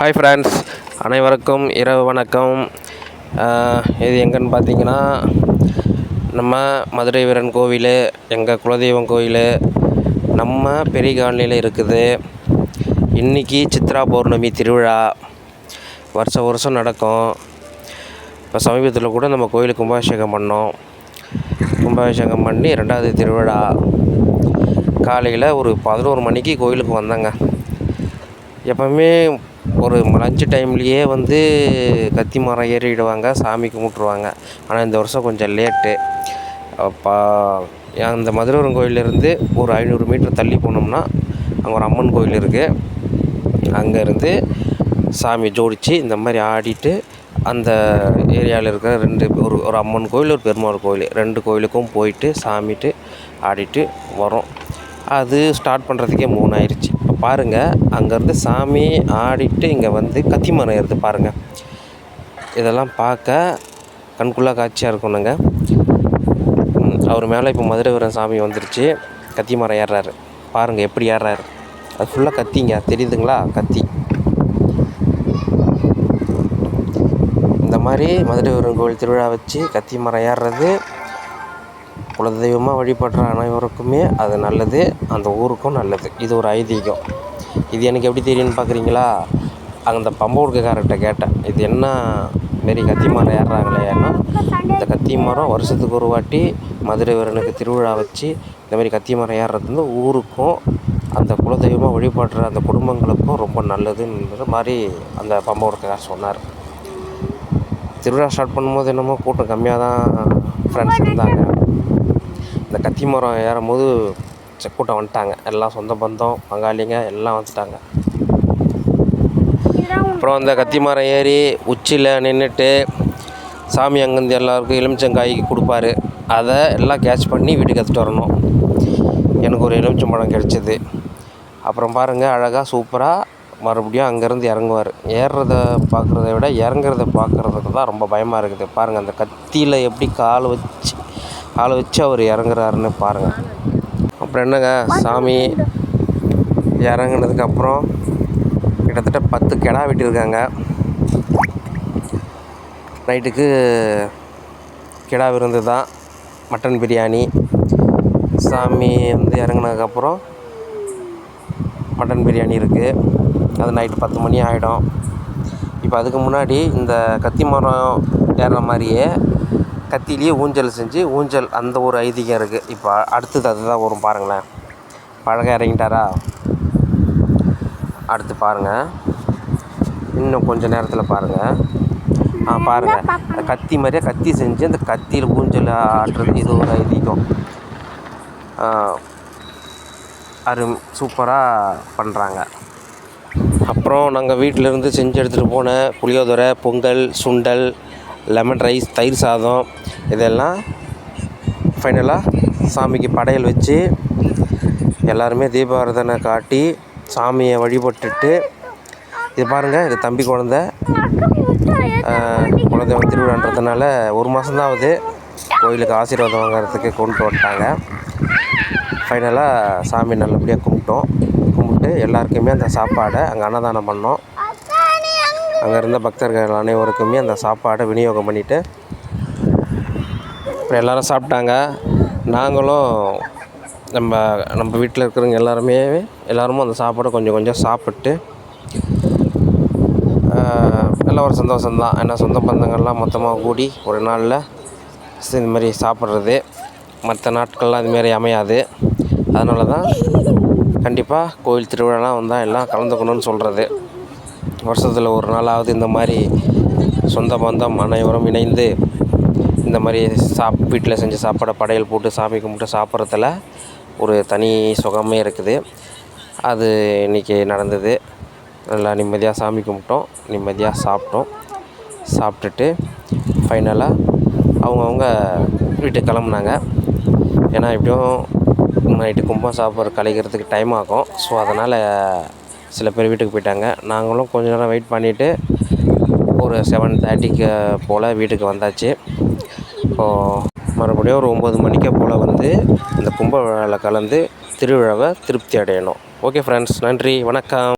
Hi friends, அனைவருக்கும் இரவு வணக்கம். இது எங்கன்னு பார்த்தீங்கன்னா, நம்ம மதுரை வீரன் கோவில், எங்கள் குலதெய்வம் கோவில் நம்ம பெரிய காலனியில் இருக்குது. இன்றைக்கி சித்ரா பௌர்ணமி திருவிழா வருஷம் நடக்கும். இப்போ சமீபத்தில் கூட நம்ம கோயிலுக்கு கும்பாபிஷேகம் பண்ணோம். கும்பாபிஷேகம் பண்ணி 2வது திருவிழா காலையில் ஒரு 11 மணிக்கு கோயிலுக்கு வந்தாங்க. எப்போவுமே ஒரு லஞ்ச் டைம்லேயே கத்தி மரம் ஏறிடுவாங்க, சாமி கும்பிட்ருவாங்க. ஆனால் இந்த வருஷம் கொஞ்சம் லேட்டு. அந்த மதுரவரம் கோயிலேருந்து ஒரு 500 மீட்டர் தள்ளி போனோம்னா அங்கே ஒரு அம்மன் கோயில் இருக்குது. அங்கேருந்து சாமி ஜோடித்து இந்த மாதிரி ஆடிட்டு அந்த ஏரியாவில் இருக்கிற ஒரு அம்மன் கோயில், ஒரு பெருமாள் கோயில், 2 கோயிலுக்கும் போயிட்டு சாமிட்டு ஆடிட்டு வரோம். அது ஸ்டார்ட் பண்ணுறதுக்கே 3 ஆயிடுச்சு. இப்போ பாருங்கள், அங்கேருந்து சாமி ஆடிட்டு இங்கே கத்தி மரம் ஏறுது பாருங்கள். இதெல்லாம் பார்க்க கண்குள்ளா காட்சியாக இருக்கணுங்க. அவர் மேலே இப்போ மதுரை வீரன் சாமி வந்துருச்சு. கத்தி மரம் ஏறுறாரு பாருங்கள், எப்படி ஏறுறாரு. அது ஃபுல்லாக கத்திங்க, தெரியுதுங்களா? கத்தி. இந்த மாதிரி மதுரை வீரன் கோவில் திருவிழா வச்சு கத்தி மரம் ஏறுறது குலதெய்வமாக வழிபடுற அனைவருக்குமே அது நல்லது, அந்த ஊருக்கும் நல்லது. இது ஒரு ஐதீகம். இது எனக்கு எப்படி தெரியும்னு பார்க்குறீங்களா? அந்த பம்பூர்கார்கிட்ட கேட்டேன், இது என்ன மாரி கத்தி மரம் ஏறுறாங்களே. ஏன்னா இந்த கத்தி மரம் வருஷத்துக்கு ஒரு வாட்டி மதுரை வீரனுக்கு திருவிழா வச்சு இந்த மாதிரி கத்தி மரம் ஏறுறது ஊருக்கும் அந்த குலதெய்வமாக வழிபடுற அந்த குடும்பங்களுக்கும் ரொம்ப நல்லதுன்ற மாதிரி அந்த பம்பூர்கார் சொன்னார். திருவிழா ஸ்டார்ட் பண்ணும்போது என்னமோ கூட்டம் கம்மியாக தான் ஃப்ரெண்ட்ஸ் இருந்தாங்க. இந்த கத்தி மரம் ஏறும்போது கூட்டம் வந்துட்டாங்க. எல்லாம் சொந்த பந்தம், பங்காளிங்க எல்லாம் வந்துட்டாங்க. அப்புறம் அந்த கத்தி மரம் ஏறி உச்சியில் நின்றுட்டு சாமி அங்கேருந்து எல்லாருக்கும் எலுமிச்சங்காய் கொடுப்பாரு. அதை எல்லாம் கேட்ச் பண்ணி வீட்டுக்கு எடுத்துகிட்டு வரணும். எனக்கு ஒரு எலுமிச்சம்பழம் கிடச்சிது. அப்புறம் பாருங்கள், அழகாக சூப்பராக மறுபடியும் அங்கேருந்து இறங்குவார். ஏறுறத பார்க்குறத விட இறங்குறத பார்க்குறதுக்கு தான் ரொம்ப பயமாக இருக்குது. பாருங்கள், அந்த கத்தியில் எப்படி காலை வச்சு அவர் இறங்குறாருன்னு பாருங்கள். அப்புறம் என்னங்க, சாமி இறங்குனதுக்கப்புறம் கிட்டத்தட்ட 10 கிடா வெட்டியிருக்காங்க. நைட்டுக்கு கிடா விருந்து தான், மட்டன் பிரியாணி. சாமி இறங்குனதுக்கப்புறம் மட்டன் பிரியாணி இருக்குது. அது நைட்டு 10 மணி ஆகிடும். இப்போ அதுக்கு முன்னாடி இந்த கத்தி மரம் ஏறுற மாதிரியே கத்திலேயே ஊஞ்சல் செஞ்சு அந்த ஒரு ஐதீகம் இருக்குது. இப்போ அடுத்தது அதுதான் வரும் பாருங்களேன். அழகாக இறங்கிட்டாரா? அடுத்து பாருங்கள், இன்னும் கொஞ்சம் நேரத்தில் பாருங்கள். பாருங்கள், கத்தி மாதிரியே கத்தி செஞ்சு அந்த கத்தியில் ஊஞ்சல் ஆட்டுறது, இது ஒரு ஐதீகம். சூப்பராக பண்ணுறாங்க. அப்புறம் நாங்கள் வீட்டிலேருந்து செஞ்சு எடுத்துகிட்டு போன புளியோதரை, பொங்கல், சுண்டல், லெமன் ரைஸ், தயிர் சாதம், இதெல்லாம் ஃபைனலாக சாமிக்கு படையல் வச்சு எல்லாருமே தீபாராதனை காட்டி சாமியை வழிபட்டுட்டு, இது பாருங்கள், இது தம்பி குழந்தைவன் திருவிழான்றதுனால 1 மாதம் தான் ஆகுது. கோயிலுக்கு ஆசீர்வாதம் வாங்கிறதுக்கு கொண்டு வந்துட்டாங்க. ஃபைனலாக சாமி நல்லபடியாக கும்பிட்டு எல்லாருக்குமே அந்த சாப்பாடை அங்கே அன்னதானம் பண்ணோம். அங்கே இருந்த பக்தர்கள் அனைவருக்குமே அந்த சாப்பாடை விநியோகம் பண்ணிவிட்டு அப்புறம் எல்லோரும் சாப்பிட்டாங்க. நாங்களும் நம்ம வீட்டில் இருக்கிறவங்க எல்லோரும் அந்த சாப்பாடை கொஞ்சம் சாப்பிட்டு எல்லாம் ஒரு சந்தோஷம்தான். ஏன்னா சொந்த பந்தங்கள்லாம் மொத்தமாக கூடி ஒரு நாளில் இந்த மாதிரி சாப்பிட்றது மற்ற நாட்கள்லாம் இதுமாரி அமையாது. அதனால தான் கண்டிப்பாக கோயில் திருவிழாலாம் வந்தால் எல்லாம் கலந்துக்கணும்னு சொல்கிறது. வருஷத்தில் ஒரு நாளாவது இந்த மாதிரி சொந்த பந்தம் அனைவரும் இணைந்து இந்த மாதிரி வீட்டில் செஞ்ச சாப்பாடை படையல் போட்டு சாமி கும்பிட்டு சாப்பிட்றதுல ஒரு தனி சுகமே இருக்குது. அது இன்றைக்கி நடந்தது. நல்லா நிம்மதியாக சாமி கும்பிட்டோம், நிம்மதியாக சாப்பிட்டுட்டு ஃபைனலாக அவங்கவுங்க வீட்டுக்கு கிளம்புனாங்க. ஏன்னா எப்படியும் நைட்டு கும்பம் சாப்பிட்ற கலைக்கிறதுக்கு டைம் ஆகும். ஸோ அதனால் சில பேர் வீட்டுக்கு போயிட்டாங்க. நாங்களும் கொஞ்ச நேரம் வெயிட் பண்ணிவிட்டு ஒரு 7:30 போல் வீட்டுக்கு வந்தாச்சு. இப்போது மறுபடியும் ஒரு 9 மணிக்கு போல் இந்த கும்ப விழாவில் கலந்து திருவிழாவை திருப்தி அடையணும். ஓகே ஃப்ரெண்ட்ஸ், நன்றி, வணக்கம்.